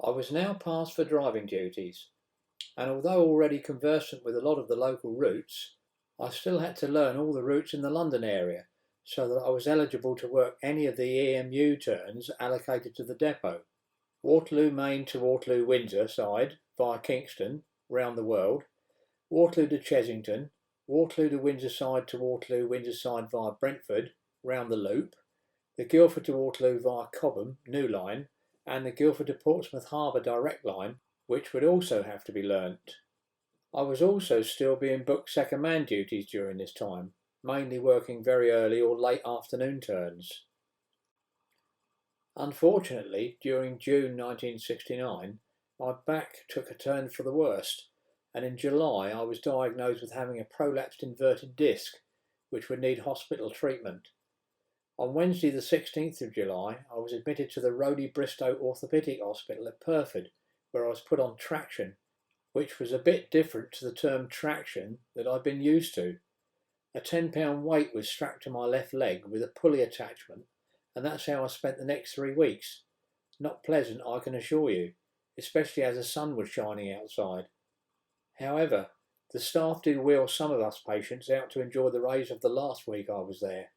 I was now passed for driving duties, and although already conversant with a lot of the local routes, I still had to learn all the routes in the London area, so that I was eligible to work any of the EMU turns allocated to the depot. Waterloo Main to Waterloo Windsor side via Kingston, round the world, Waterloo to Chesington, Waterloo to Windsor side to Waterloo Windsor side via Brentford, round the loop, the Guildford to Waterloo via Cobham, new line, and the Guildford to Portsmouth Harbour direct line, which would also have to be learnt. I was also still being booked second-man duties during this time, mainly working very early or late afternoon turns. Unfortunately, during June 1969, my back took a turn for the worst, and in July I was diagnosed with having a prolapsed inverted disc, which would need hospital treatment. On Wednesday the 16th of July, I was admitted to the Rowley Bristow Orthopaedic Hospital at Purford, where I was put on traction, which was a bit different to the term traction that I'd been used to. A £10 weight was strapped to my left leg with a pulley attachment, and that's how I spent the next 3 weeks. Not pleasant, I can assure you, especially as the sun was shining outside. However, the staff did wheel some of us patients out to enjoy the rays of the last week I was there.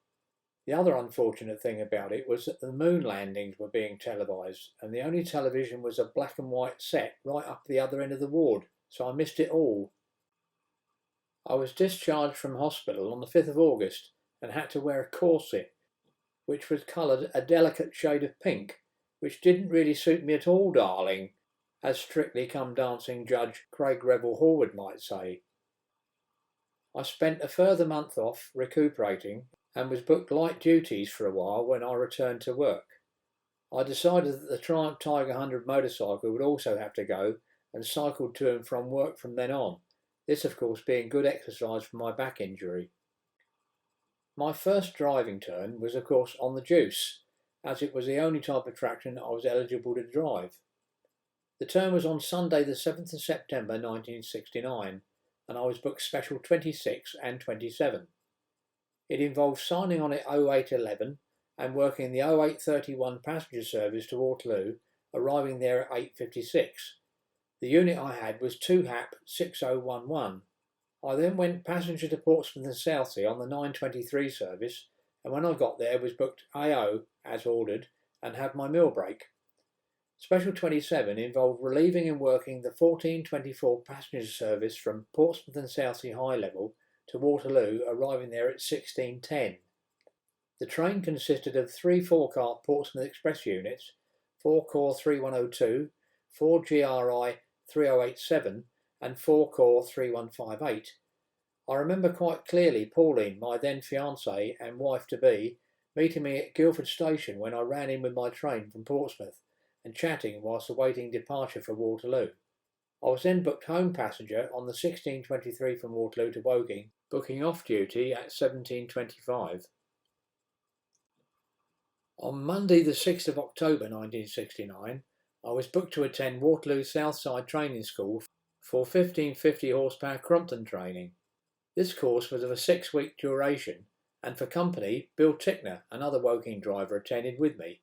The other unfortunate thing about it was that the moon landings were being televised, and the only television was a black and white set right up the other end of the ward, so I missed it all. I was discharged from hospital on the 5th of August and had to wear a corset, which was coloured a delicate shade of pink, which didn't really suit me at all, darling, as Strictly Come Dancing judge Craig Revel Horwood might say. I spent a further month off recuperating and was booked light duties for a while when I returned to work. I decided that the Triumph Tiger 100 motorcycle would also have to go and cycled to and from work from then on, this of course being good exercise for my back injury. My first driving turn was of course on the Juice, as it was the only type of traction I was eligible to drive. The turn was on Sunday the 7th of September 1969, and I was booked special 26 and 27. It involved signing on at 0811 and working the 0831 passenger service to Waterloo, arriving there at 8:56. The unit I had was 2 HAP 6011. I then went passenger to Portsmouth and Southsea on the 9:23 service, and when I got there was booked AO as ordered and had my meal break. Special 27 involved relieving and working the 1424 passenger service from Portsmouth and Southsea High Level to Waterloo, arriving there at 16:10. The train consisted of 3 4-car Portsmouth Express units, 4 Corps 3102, 4 GRI 3087 and 4 Corps 3158. I remember quite clearly Pauline, my then fiancée and wife-to-be, meeting me at Guildford station when I ran in with my train from Portsmouth and chatting whilst awaiting departure for Waterloo. I was then booked home passenger on the 16:23 from Waterloo to Woking, booking off duty at 17:25. On Monday the 6th of October 1969, I was booked to attend Waterloo Southside Training School for 1550 horsepower Crompton training. This course was of a 6-week duration, and for company, Bill Tickner, another Woking driver, attended with me.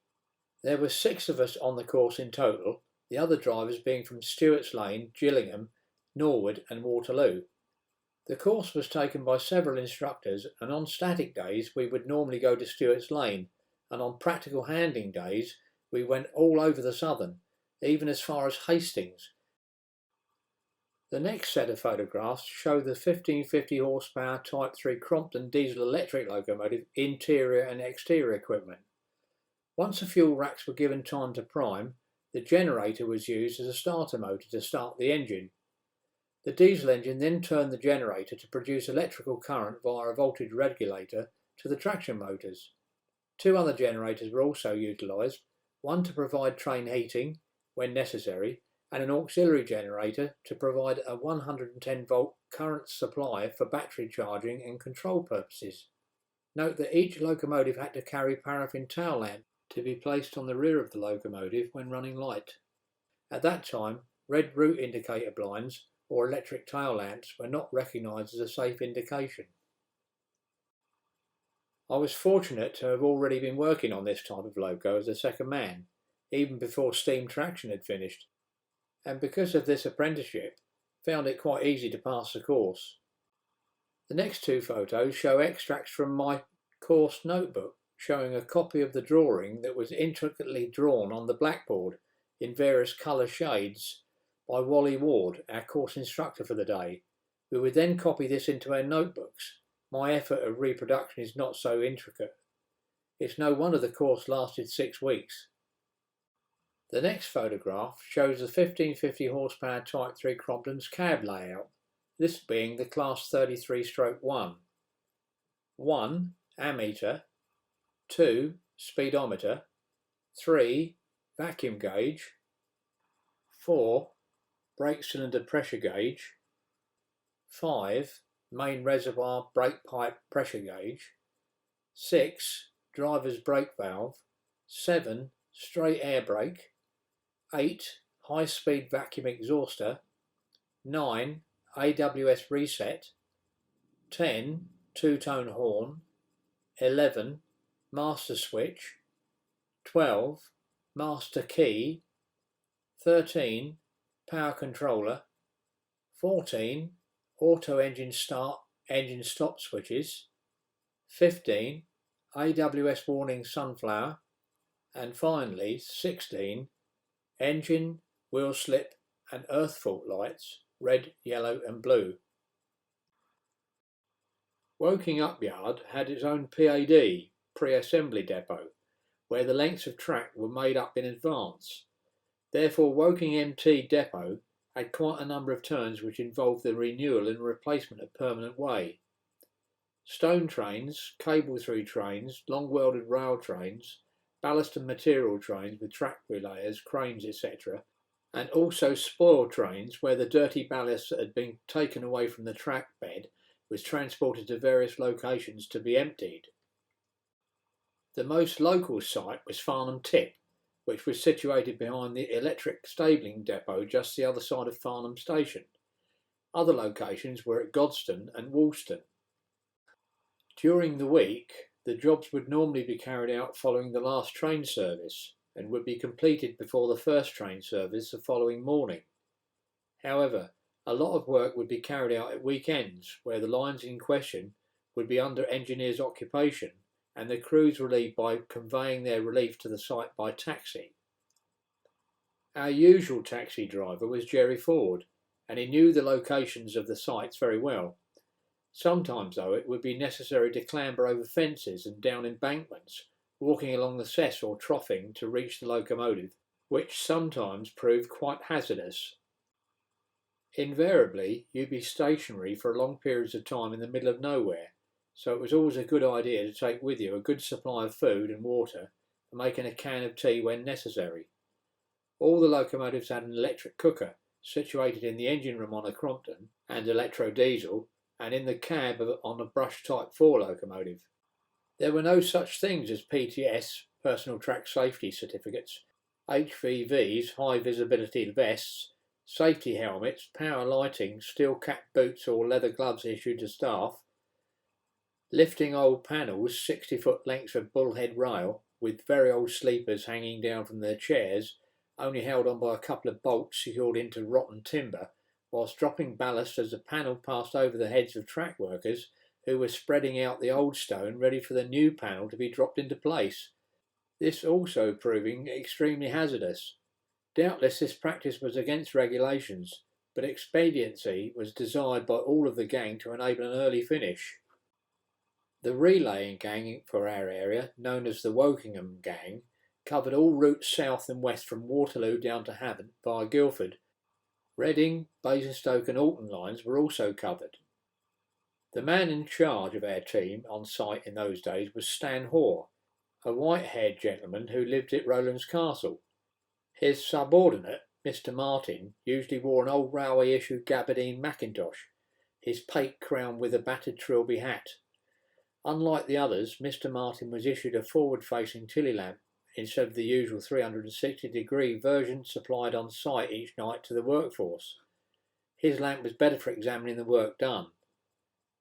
There were 6 of us on the course in total, the other drivers being from Stewart's Lane, Gillingham, Norwood and Waterloo. The course was taken by several instructors, and on static days we would normally go to Stewart's Lane, and on practical handling days we went all over the Southern, even as far as Hastings. The next set of photographs show the 1550 horsepower Type 3 Crompton diesel electric locomotive interior and exterior equipment. Once the fuel racks were given time to prime, the generator was used as a starter motor to start the engine. The diesel engine then turned the generator to produce electrical current via a voltage regulator to the traction motors. 2 other generators were also utilised, one to provide train heating when necessary, and an auxiliary generator to provide a 110-volt current supply for battery charging and control purposes. Note that each locomotive had to carry paraffin tail lamp to be placed on the rear of the locomotive when running light. At that time, red route indicator blinds or electric tail lamps were not recognised as a safe indication. I was fortunate to have already been working on this type of loco as a second man. even before steam traction had finished, and because of this apprenticeship, found it quite easy to pass the course. The next two photos show extracts from my course notebook, showing a copy of the drawing that was intricately drawn on the blackboard in various colour shades by Wally Ward, our course instructor for the day. We would then copy this into our notebooks. My effort of reproduction is not so intricate. It's no wonder the course lasted 6 weeks. The next photograph shows the 1550 horsepower Type 3 Crompton's cab layout, this being the Class 33/1. 1. Ammeter, 2. Speedometer, 3. Vacuum gauge, 4. Brake cylinder pressure gauge, 5. Main reservoir brake pipe pressure gauge, 6. Driver's brake valve, 7. Straight air brake, 8. High-speed vacuum exhauster, 9. AWS reset, 10. Two-tone horn, 11. Master switch, 12. Master key, 13. Power controller, 14. Auto engine start, engine stop switches, 15. AWS warning sunflower, and finally 16. Engine, wheel slip and earth fault lights, red, yellow and blue. Woking Up Yard had its own PAD, pre-assembly depot, where the lengths of track were made up in advance. Therefore, Woking MT depot had quite a number of turns which involved the renewal and replacement of permanent way. Stone trains, cable-through trains, long-welded rail trains, ballast and material trains with track relayers, cranes, etc., and also spoil trains where the dirty ballast that had been taken away from the track bed was transported to various locations to be emptied. The most local site was Farnham Tip, which was situated behind the electric stabling depot just the other side of Farnham Station. Other locations were at Godstone and Woolston. During the week, the jobs would normally be carried out following the last train service and would be completed before the first train service the following morning. However, a lot of work would be carried out at weekends, where the lines in question would be under engineers' occupation and the crews relieved by conveying their relief to the site by taxi. Our usual taxi driver was Jerry Ford, and he knew the locations of the sites very well. Sometimes, though, it would be necessary to clamber over fences and down embankments, walking along the cess or troughing to reach the locomotive, which sometimes proved quite hazardous. Invariably, you'd be stationary for long periods of time in the middle of nowhere, so it was always a good idea to take with you a good supply of food and water and making a can of tea when necessary. All the locomotives had an electric cooker situated in the engine room on a Crompton and Electro-diesel, and in the cab on a Brush Type 4 locomotive. There were no such things as PTS, personal track safety certificates, HVVs, high visibility vests, safety helmets, power lighting, steel cap boots or leather gloves issued to staff, lifting old panels 60-foot lengths of bullhead rail with very old sleepers hanging down from their chairs, only held on by a couple of bolts secured into rotten timber, whilst dropping ballast as the panel passed over the heads of track workers who were spreading out the old stone ready for the new panel to be dropped into place. This also proving extremely hazardous. Doubtless this practice was against regulations, but expediency was desired by all of the gang to enable an early finish. The relaying gang for our area, known as the Wokingham Gang, covered all routes south and west from Waterloo down to Havant via Guildford. Reading, Basingstoke and Alton lines were also covered. The man in charge of our team on site in those days was Stan Hoare, a white-haired gentleman who lived at Rowlands Castle. His subordinate, Mr. Martin, usually wore an old railway-issue gabardine mackintosh, his pate crowned with a battered trilby hat. Unlike the others, Mr. Martin was issued a forward-facing tilly lamp instead of the usual 360-degree version supplied on site each night to the workforce. His lamp was better for examining the work done.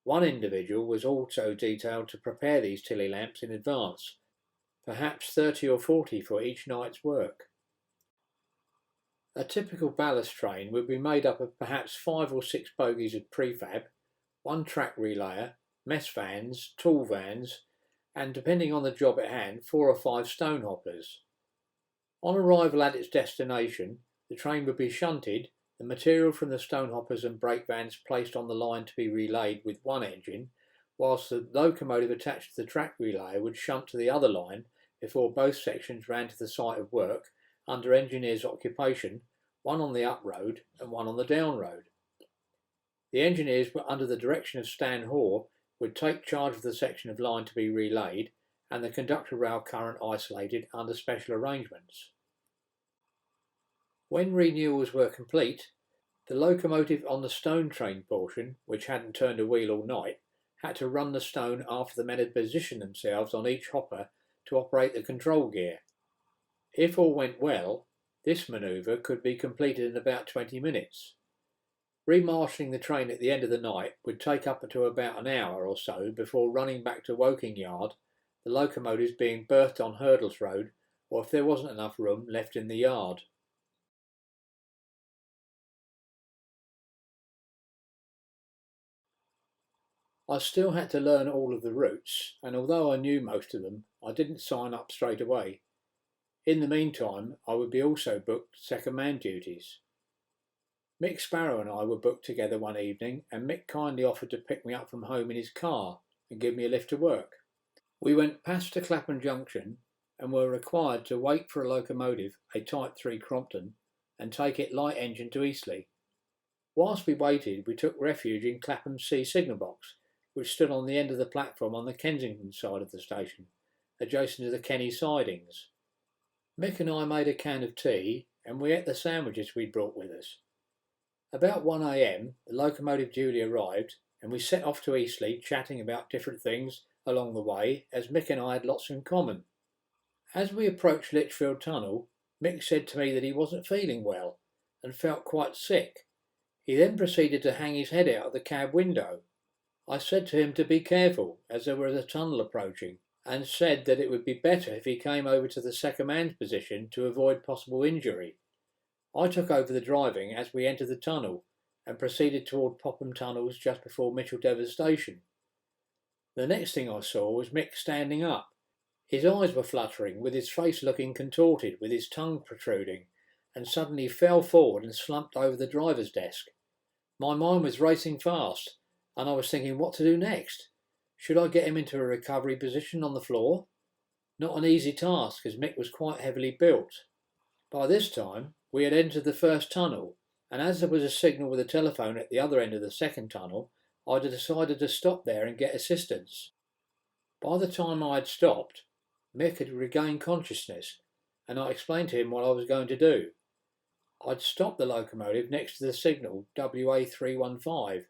One individual was also detailed to prepare these tilly lamps in advance, perhaps 30 or 40 for each night's work. A typical ballast train would be made up of perhaps 5 or 6 bogies of prefab, one track relayer, mess vans, tool vans, and depending on the job at hand, 4 or 5 stone hoppers. On arrival at its destination, the train would be shunted, the material from the stone hoppers and brake vans placed on the line to be relayed with one engine, whilst the locomotive attached to the track relayer would shunt to the other line before both sections ran to the site of work under engineers' occupation, one on the up road and one on the down road. The engineers, under the direction of Stan Hoare, would take charge of the section of line to be relayed and the conductor rail current isolated under special arrangements. When renewals were complete, the locomotive on the stone train portion, which hadn't turned a wheel all night, had to run the stone after the men had positioned themselves on each hopper to operate the control gear. If all went well, this manoeuvre could be completed in about 20 minutes. Remarshalling the train at the end of the night would take up to about an hour or so before running back to Woking Yard, the locomotives being berthed on Hurdles Road, or if there wasn't enough room, left in the yard. I still had to learn all of the routes, and although I knew most of them, I didn't sign up straight away. In the meantime, I would be also booked second-man duties. Mick Sparrow and I were booked together one evening, and Mick kindly offered to pick me up from home in his car and give me a lift to work. We went past to Clapham Junction and were required to wait for a locomotive, a Type 3 Crompton, and take it light engine to Eastleigh. Whilst we waited, we took refuge in Clapham's C signal box, which stood on the end of the platform on the Kensington side of the station, adjacent to the Kenny sidings. Mick and I made a can of tea, and we ate the sandwiches we'd brought with us. About 1 a.m, the locomotive duly arrived, and we set off to Eastleigh, chatting about different things along the way, as Mick and I had lots in common. As we approached Lichfield Tunnel, Mick said to me that he wasn't feeling well, and felt quite sick. He then proceeded to hang his head out of the cab window. I said to him to be careful, as there was a tunnel approaching, and said that it would be better if he came over to the second man's position to avoid possible injury. I took over the driving as we entered the tunnel and proceeded toward Popham Tunnels just before Micheldever Station. The next thing I saw was Mick standing up. His eyes were fluttering, with his face looking contorted, with his tongue protruding, and suddenly fell forward and slumped over the driver's desk. My mind was racing fast, and I was thinking what to do next. Should I get him into a recovery position on the floor? Not an easy task, as Mick was quite heavily built. By this time, we had entered the first tunnel, and as there was a signal with a telephone at the other end of the second tunnel, I had decided to stop there and get assistance. By the time I had stopped, Mick had regained consciousness, and I explained to him what I was going to do. I'd stopped the locomotive next to the signal WA315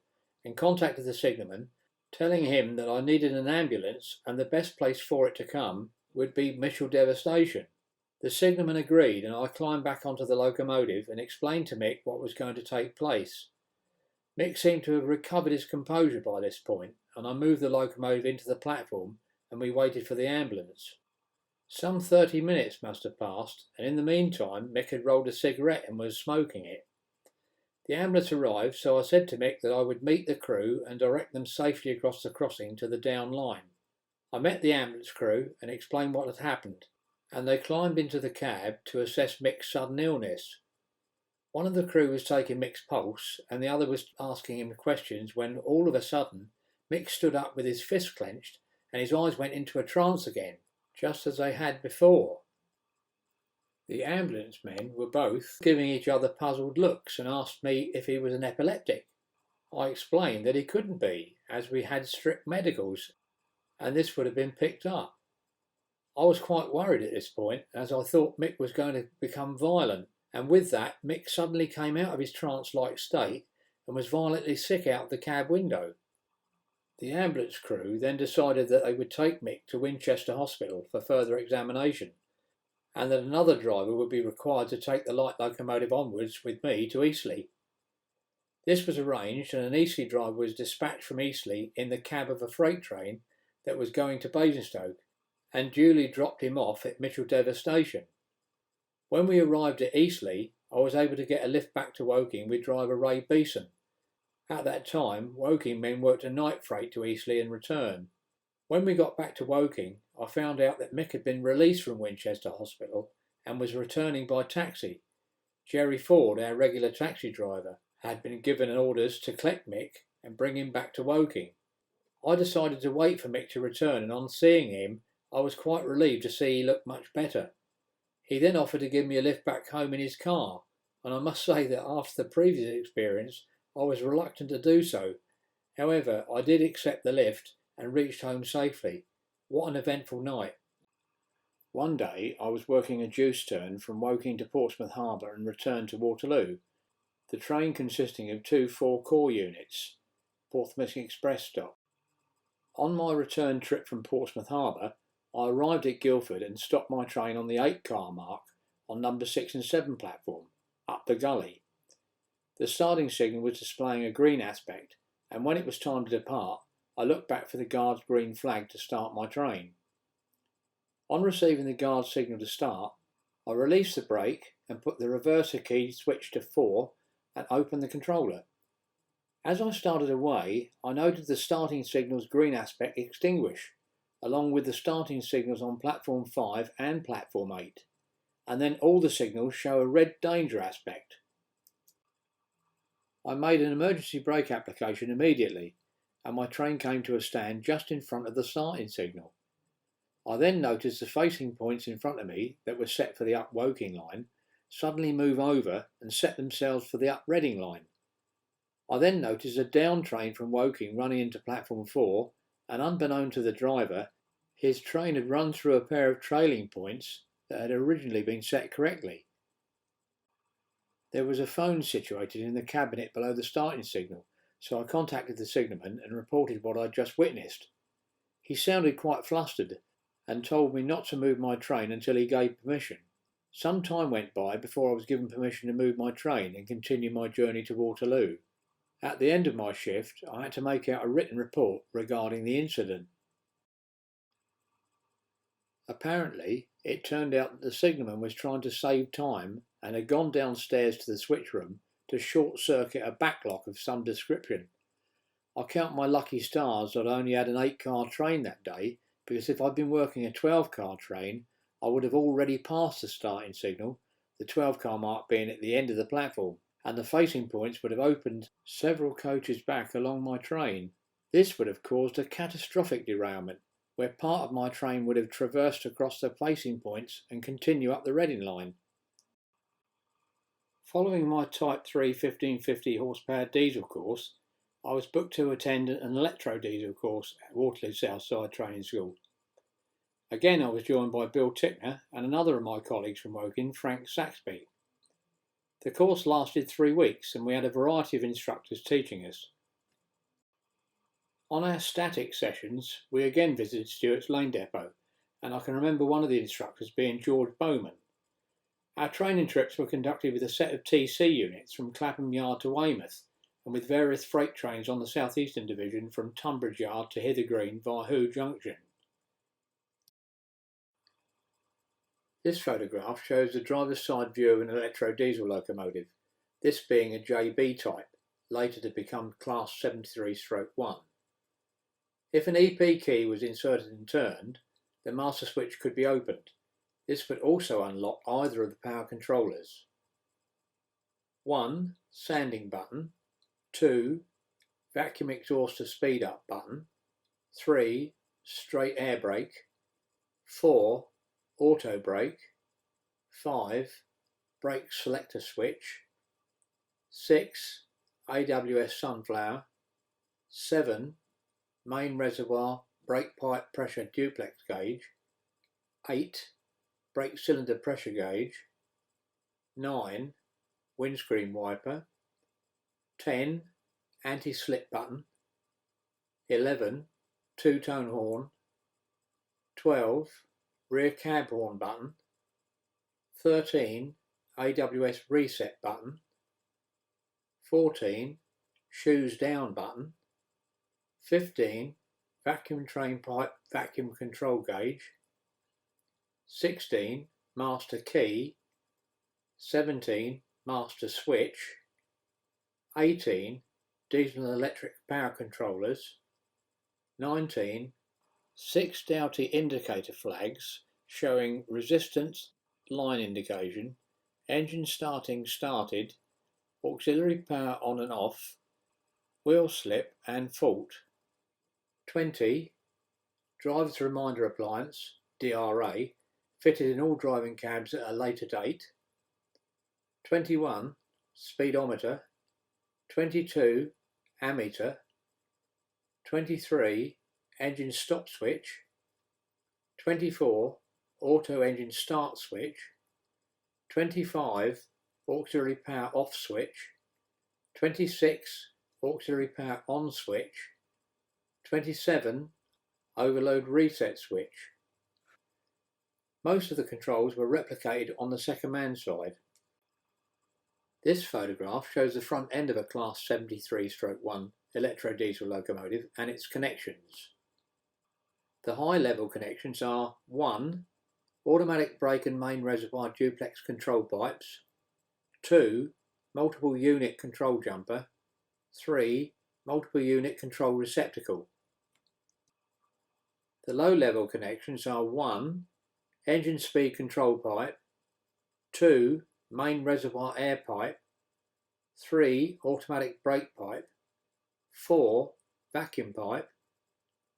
and contacted the signalman, telling him that I needed an ambulance and the best place for it to come would be Micheldever Station. The signalman agreed, and I climbed back onto the locomotive and explained to Mick what was going to take place. Mick seemed to have recovered his composure by this point, and I moved the locomotive into the platform and we waited for the ambulance. Some 30 minutes must have passed, and in the meantime Mick had rolled a cigarette and was smoking it. The ambulance arrived, so I said to Mick that I would meet the crew and direct them safely across the crossing to the down line. I met the ambulance crew and explained what had happened, and they climbed into the cab to assess Mick's sudden illness. One of the crew was taking Mick's pulse, and the other was asking him questions when, all of a sudden, Mick stood up with his fists clenched, and his eyes went into a trance again, just as they had before. The ambulance men were both giving each other puzzled looks and asked me if he was an epileptic. I explained that he couldn't be, as we had strict medicals, and this would have been picked up. I was quite worried at this point, as I thought Mick was going to become violent, and with that Mick suddenly came out of his trance-like state and was violently sick out the cab window. The ambulance crew then decided that they would take Mick to Winchester Hospital for further examination, and that another driver would be required to take the light locomotive onwards with me to Eastleigh. This was arranged, and an Eastleigh driver was dispatched from Eastleigh in the cab of a freight train that was going to Basingstoke, and duly dropped him off at Micheldever Station. When we arrived at Eastleigh, I was able to get a lift back to Woking with driver Ray Beeson. At that time, Woking men worked a night freight to Eastleigh and return. When we got back to Woking, I found out that Mick had been released from Winchester Hospital and was returning by taxi. Jerry Ford, our regular taxi driver, had been given orders to collect Mick and bring him back to Woking. I decided to wait for Mick to return, and on seeing him, I was quite relieved to see he looked much better. He then offered to give me a lift back home in his car, and I must say that after the previous experience, I was reluctant to do so. However, I did accept the lift and reached home safely. What an eventful night. One day I was working a juice turn from Woking to Portsmouth Harbour and returned to Waterloo, the train consisting of 2 4-core units, Portsmouth Express stop. On my return trip from Portsmouth Harbour, I arrived at Guildford and stopped my train on the 8-car mark on number 6 and 7 platform, up the gully. The starting signal was displaying a green aspect, and when it was time to depart, I looked back for the guard's green flag to start my train. On receiving the guard's signal to start, I released the brake and put the reverser key switch to 4 and opened the controller. As I started away, I noted the starting signal's green aspect extinguish, along with the starting signals on platform 5 and platform 8, and then all the signals show a red danger aspect. I made an emergency brake application immediately, and my train came to a stand just in front of the starting signal. I then noticed the facing points in front of me that were set for the up Woking line suddenly move over and set themselves for the up Reading line. I then noticed a down train from Woking running into platform 4, and unbeknown to the driver, his train had run through a pair of trailing points that had originally been set correctly. There was a phone situated in the cabinet below the starting signal, so I contacted the signalman and reported what I'd just witnessed. He sounded quite flustered and told me not to move my train until he gave permission. Some time went by before I was given permission to move my train and continue my journey to Waterloo. At the end of my shift, I had to make out a written report regarding the incident. Apparently, it turned out that the signalman was trying to save time and had gone downstairs to the switch room to short-circuit a backlock of some description. I count my lucky stars that I only had an 8-car train that day, because if I'd been working a 12-car train, I would have already passed the starting signal, the 12-car mark being at the end of the platform, and the facing points would have opened several coaches back along my train. This would have caused a catastrophic derailment, where part of my train would have traversed across the facing points and continue up the Reading line. Following my Type 3 1550 horsepower diesel course, I was booked to attend an Electro-diesel course at Waterloo Southside Training School. Again, I was joined by Bill Tickner and another of my colleagues from Woking, Frank Saxby. The course lasted 3 weeks and we had a variety of instructors teaching us. On our static sessions, we again visited Stewart's Lane Depot, and I can remember one of the instructors being George Bowman. Our training trips were conducted with a set of TC units from Clapham Yard to Weymouth, and with various freight trains on the South Eastern Division from Tunbridge Yard to Hither Green via Hoo Junction. This photograph shows the driver's side view of an electro-diesel locomotive, this being a JB type, later to become Class 73/1. If an EP key was inserted and turned, the master switch could be opened. This would also unlock either of the power controllers. 1. Sanding button. 2. Vacuum exhaust speed up button. 3. Straight air brake. 4. Auto brake. 5. Brake selector switch. 6. AWS sunflower. 7. Main reservoir brake pipe pressure duplex gauge. 8. Brake cylinder pressure gauge. 9. Windscreen wiper. 10. Anti-slip button. 11. Two-tone horn. 12. Rear cab horn button. 13. AWS reset button. 14. Shoes down button. 15. Vacuum train pipe vacuum control gauge. 16. Master key. 17. master switch. 18. Diesel and electric power controllers. 19. 6 Doughty indicator flags showing resistance, line indication, engine starting started, auxiliary power on and off, wheel slip and fault. 20. Driver's reminder appliance, DRA, fitted in all driving cabs at a later date. 21. Speedometer. 22. Ammeter. 23. Engine stop switch. 24. Auto engine start switch. 25. Auxiliary power off switch. 26. Auxiliary power on switch. 27. Overload reset switch. Most of the controls were replicated on the Secondman side. This photograph shows the front end of a Class 73/1 electro-diesel locomotive and its connections. The high-level connections are 1. Automatic brake and main reservoir duplex control pipes. 2. Multiple unit control jumper. 3. Multiple unit control receptacle. The low-level connections are 1. Engine speed control pipe. 2. Main reservoir air pipe. 3. Automatic brake pipe. 4. Vacuum pipe.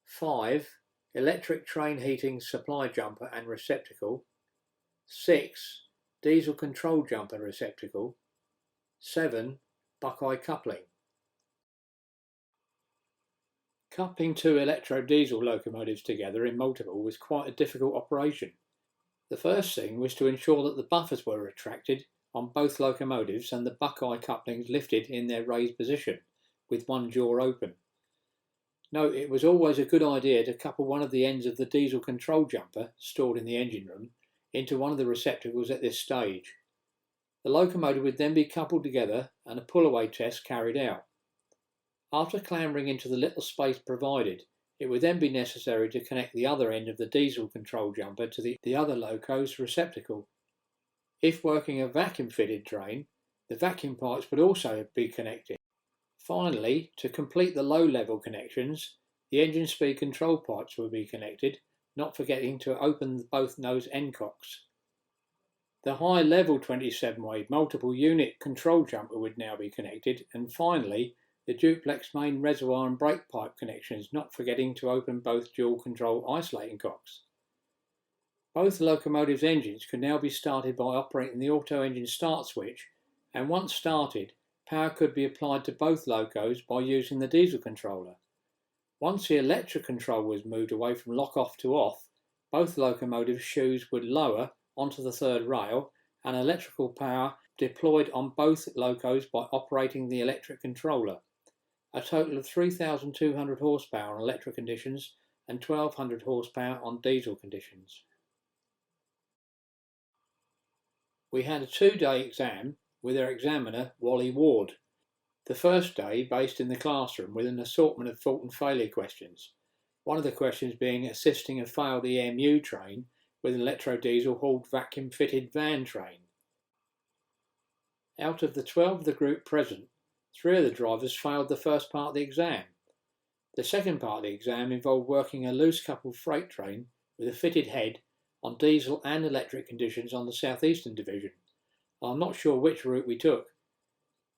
5. Electric train heating supply jumper and receptacle. 6. Diesel control jumper receptacle. 7. Buckeye coupling. Coupling 2 electro-diesel locomotives together in multiple was quite a difficult operation. The first thing was to ensure that the buffers were retracted on both locomotives and the buckeye couplings lifted in their raised position, with one jaw open. Note, it was always a good idea to couple one of the ends of the diesel control jumper, stored in the engine room, into one of the receptacles at this stage. The locomotive would then be coupled together and a pull-away test carried out. After clambering into the little space provided, it would then be necessary to connect the other end of the diesel control jumper to the other loco's receptacle. If working a vacuum-fitted train, the vacuum pipes would also be connected. Finally, to complete the low-level connections, the engine speed control pipes will be connected, not forgetting to open both nose end cocks. The high-level 27-way multiple unit control jumper would now be connected, and finally, the duplex main reservoir and brake pipe connections, not forgetting to open both dual control isolating cocks. Both locomotives' engines could now be started by operating the auto engine start switch, and once started, power could be applied to both locos by using the diesel controller. Once the electric control was moved away from lock-off to off, both locomotive shoes would lower onto the third rail and electrical power deployed on both locos by operating the electric controller. A total of 3,200 horsepower on electric conditions and 1,200 horsepower on diesel conditions. We had a 2-day exam with our examiner, Wally Ward. The first day based in the classroom with an assortment of fault and failure questions. One of the questions being assisting a failed EMU train with an electro-diesel hauled vacuum-fitted van train. Out of the 12 of the group present, 3 of the drivers failed the first part of the exam. The second part of the exam involved working a loose-coupled freight train with a fitted head on diesel and electric conditions on the South Eastern Division. I'm not sure which route we took.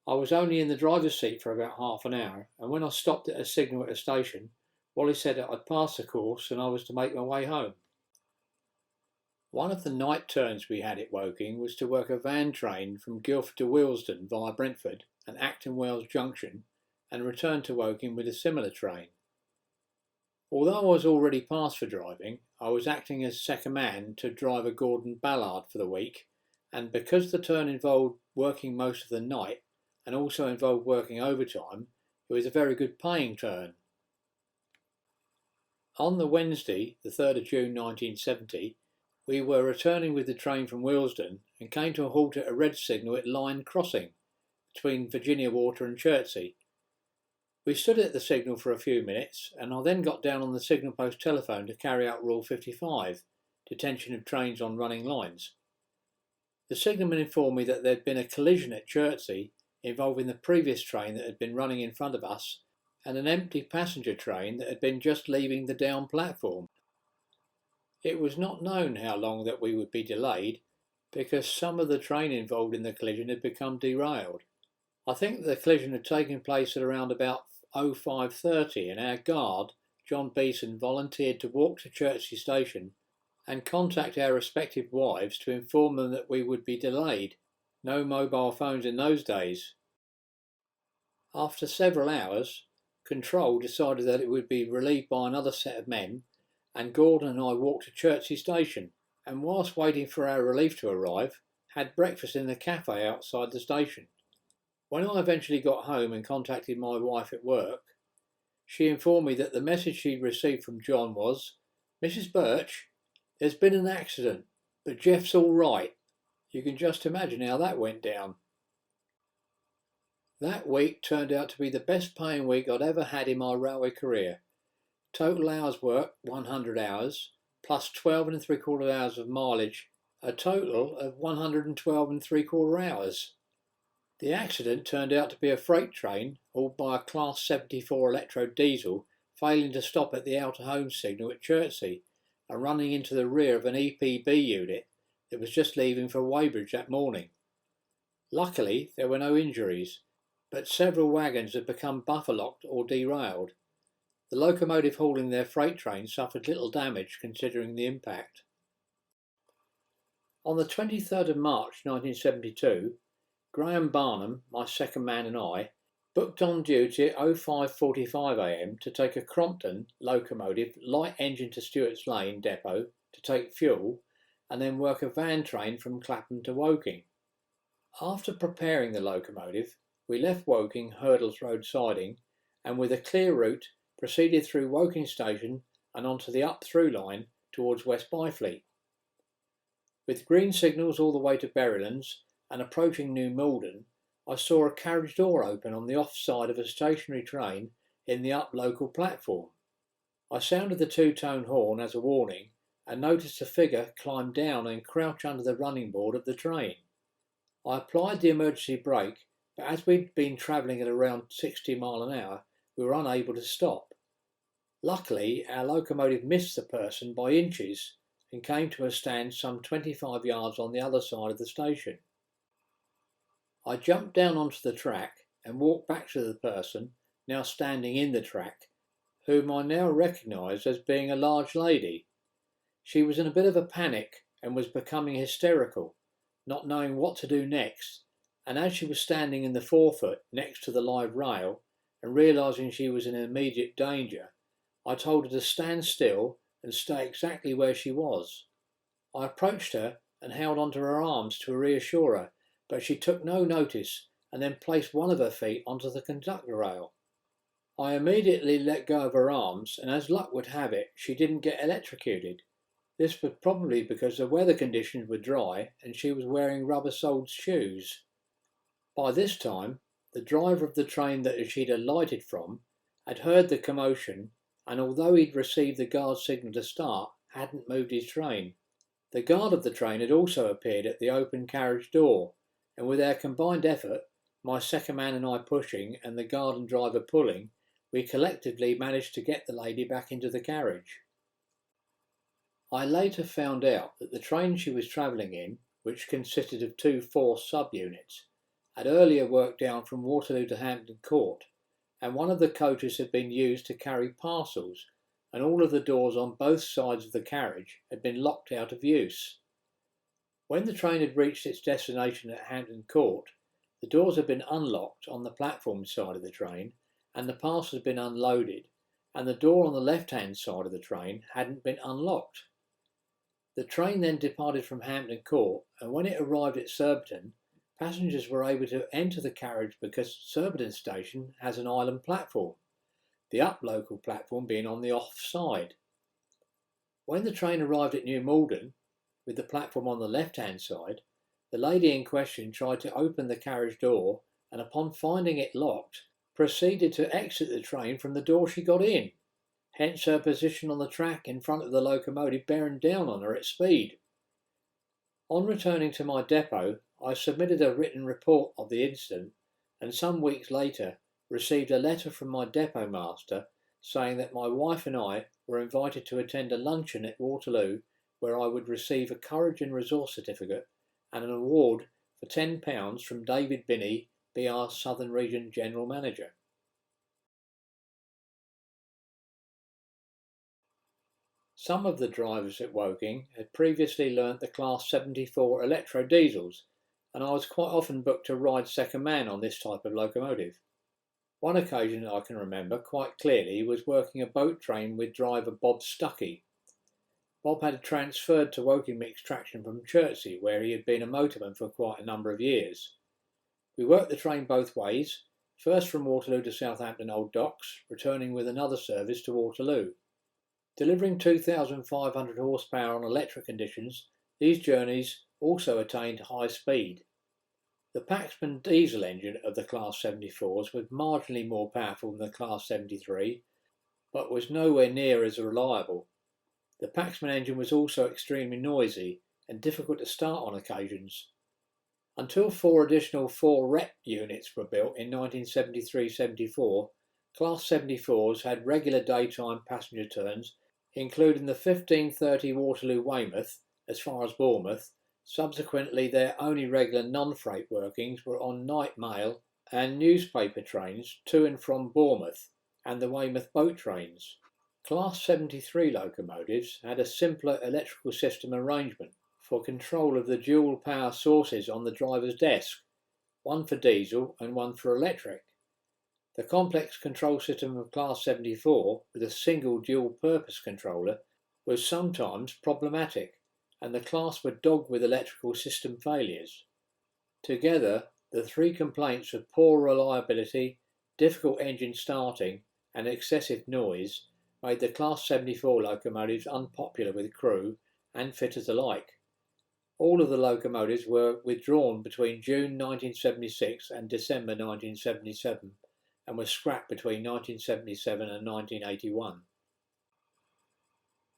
I was only in the driver's seat for about half an hour, and when I stopped at a signal at a station, Wally said that I'd passed the course and I was to make my way home. One of the night turns we had at Woking was to work a van train from Guildford to Willesden via Brentford and Acton Wells Junction, and return to Woking with a similar train. Although I was already passed for driving, I was acting as second man to driver Gordon Ballard for the week, and because the turn involved working most of the night and also involved working overtime, it was a very good paying turn. On the Wednesday, the 3rd of June 1970, we were returning with the train from Willesden and came to a halt at a red signal at Line Crossing, between Virginia Water and Chertsey. We stood at the signal for a few minutes, and I then got down on the signal post telephone to carry out Rule 55, detention of trains on running lines. The signalman informed me that there had been a collision at Chertsey involving the previous train that had been running in front of us and an empty passenger train that had been just leaving the down platform. It was not known how long that we would be delayed because some of the train involved in the collision had become derailed. I think the collision had taken place at around about 05:30 and our guard, John Beeson, volunteered to walk to Chertsey Station and contact our respective wives to inform them that we would be delayed. No mobile phones in those days. After several hours, Control decided that it would be relieved by another set of men, and Gordon and I walked to Chertsey Station, and whilst waiting for our relief to arrive, had breakfast in the cafe outside the station. When I eventually got home and contacted my wife at work, she informed me that the message she'd received from John was, "Mrs. Burch, there's been an accident, but Geoff's all right." You can just imagine how that went down. That week turned out to be the best paying week I'd ever had in my railway career. Total hours work, 100 hours, plus 12 3/4 hours of mileage, a total of 112 3/4 hours. The accident turned out to be a freight train hauled by a Class 74 Electro-diesel failing to stop at the outer home signal at Chertsey and running into the rear of an EPB unit that was just leaving for Weybridge that morning. Luckily, there were no injuries, but several wagons had become buffer-locked or derailed. The locomotive hauling their freight train suffered little damage considering the impact. On the 23rd of March 1972, Graham Barnum, my second man, and I booked on duty at 05:45 AM to take a Crompton locomotive light engine to Stewart's Lane depot to take fuel and then work a van train from Clapham to Woking. After preparing the locomotive, we left Woking Hurdles Road siding and with a clear route proceeded through Woking Station and onto the up-through line towards West Byfleet. With green signals all the way to Berrylands and approaching New Malden, I saw a carriage door open on the off side of a stationary train in the up local platform. I sounded the two-tone horn as a warning and noticed a figure climb down and crouch under the running board of the train. I applied the emergency brake, but as we'd been travelling at around 60 miles an hour, we were unable to stop. Luckily, our locomotive missed the person by inches and came to a stand some 25 yards on the other side of the station. I jumped down onto the track and walked back to the person, now standing in the track, whom I now recognised as being a large lady. She was in a bit of a panic and was becoming hysterical, not knowing what to do next, and as she was standing in the forefoot next to the live rail and realising she was in immediate danger, I told her to stand still and stay exactly where she was. I approached her and held onto her arms to reassure her, but she took no notice and then placed one of her feet onto the conductor rail. I immediately let go of her arms, and as luck would have it, she didn't get electrocuted. This was probably because the weather conditions were dry and she was wearing rubber-soled shoes. By this time, the driver of the train that she'd alighted from had heard the commotion, and although he'd received the guard signal to start, hadn't moved his train. The guard of the train had also appeared at the open carriage door, and with our combined effort, my second man and I pushing and the guard and driver pulling, we collectively managed to get the lady back into the carriage. I later found out that the train she was travelling in, which consisted of 2 force subunits, had earlier worked down from Waterloo to Hampton Court, and one of the coaches had been used to carry parcels, and all of the doors on both sides of the carriage had been locked out of use. When the train had reached its destination at Hampton Court, the doors had been unlocked on the platform side of the train, and the parcels had been unloaded, and the door on the left-hand side of the train hadn't been unlocked. The train then departed from Hampton Court, and when it arrived at Surbiton, passengers were able to enter the carriage because Surbiton station has an island platform, the up local platform being on the off side. When the train arrived at New Malden, with the platform on the left-hand side, the lady in question tried to open the carriage door and upon finding it locked, proceeded to exit the train from the door she got in, hence her position on the track in front of the locomotive bearing down on her at speed. On returning to my depot, I submitted a written report of the incident and some weeks later received a letter from my depot master saying that my wife and I were invited to attend a luncheon at Waterloo where I would receive a Courage and Resource Certificate and an award for £10 from David Binney, BR Southern Region General Manager. Some of the drivers at Woking had previously learnt the Class 74 Electro-diesels, and I was quite often booked to ride Secondman on this type of locomotive. One occasion I can remember quite clearly was working a boat train with driver Bob Stuckey. Bob had transferred to Woking Mixed Traction from Chertsey, where he had been a motorman for quite a number of years. We worked the train both ways, first from Waterloo to Southampton Old Docks, returning with another service to Waterloo. Delivering 2,500 horsepower on electric conditions, these journeys also attained high speed. The Paxman diesel engine of the Class 74s was marginally more powerful than the Class 73, but was nowhere near as reliable. The Paxman engine was also extremely noisy and difficult to start on occasions. Until 4 additional 4-rep units were built in 1973-74, Class 74s had regular daytime passenger turns, including the 15:30 Waterloo-Weymouth as far as Bournemouth. Subsequently, their only regular non-freight workings were on night mail and newspaper trains to and from Bournemouth and the Weymouth boat trains. Class 73 locomotives had a simpler electrical system arrangement for control of the dual power sources on the driver's desk, one for diesel and one for electric. The complex control system of Class 74 with a single dual-purpose controller was sometimes problematic, and the class were dogged with electrical system failures. Together, the 3 complaints of poor reliability, difficult engine starting and excessive noise made the Class 74 locomotives unpopular with crew and fitters alike. All of the locomotives were withdrawn between June 1976 and December 1977 and were scrapped between 1977 and 1981.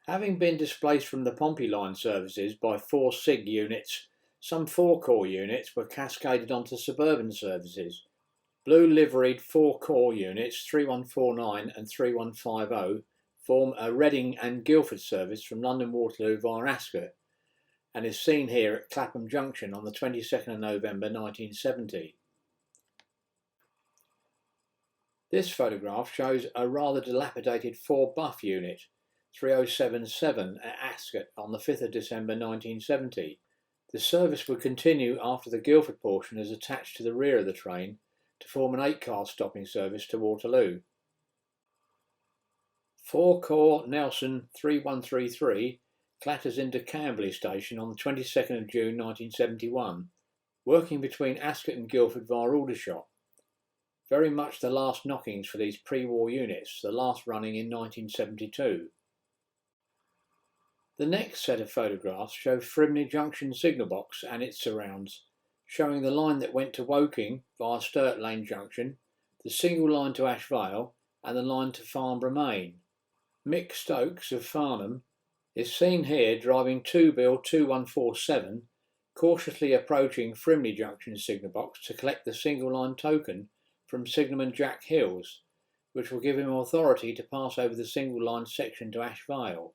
Having been displaced from the Pompey line services by 4 SIG units, some 4-core units were cascaded onto suburban services. Blue liveried 4-core units 3149 and 3150 form a Reading and Guildford service from London Waterloo via Ascot and is seen here at Clapham Junction on the 22nd of November 1970. This photograph shows a rather dilapidated 4-buff unit, 3077 at Ascot on the 5th of December 1970. The service would continue after the Guildford portion is attached to the rear of the train to form an 8-car stopping service to Waterloo. 4-core Nelson 3133 clatters into Camberley Station on the 22nd of June 1971, working between Ascot and Guildford via Aldershot. Very much the last knockings for these pre-war units, the last running in 1972. The next set of photographs show Frimley Junction signal box and its surrounds, showing the line that went to Woking via Sturt Lane Junction, the single line to Ash Vale and the line to Farnborough Main. Mick Stokes of Farnham is seen here driving 2-bill 2147, cautiously approaching Frimley Junction signal box to collect the single line token from signalman Jack Hills, which will give him authority to pass over the single line section to Ash Vale.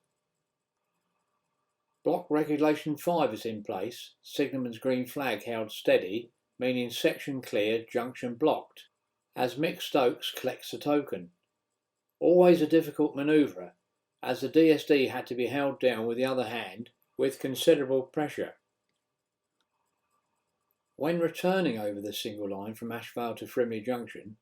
Block Regulation 5 is in place, signalman's green flag held steady, meaning section clear, junction blocked, as Mick Stokes collects the token. Always a difficult manoeuvre, as the DSD had to be held down with the other hand with considerable pressure. When returning over the single line from Ash Vale to Frimley Junction,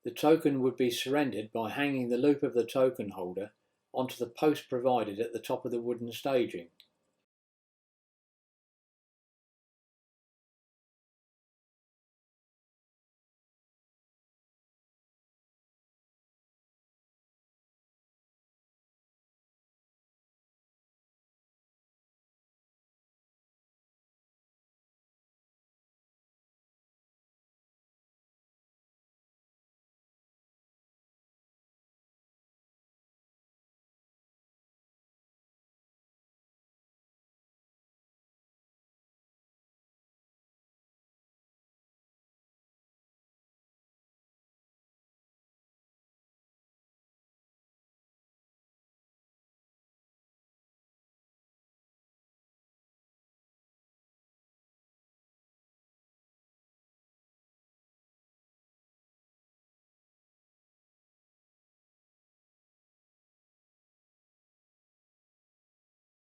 the token would be surrendered by hanging the loop of the token holder onto the post provided at the top of the wooden staging.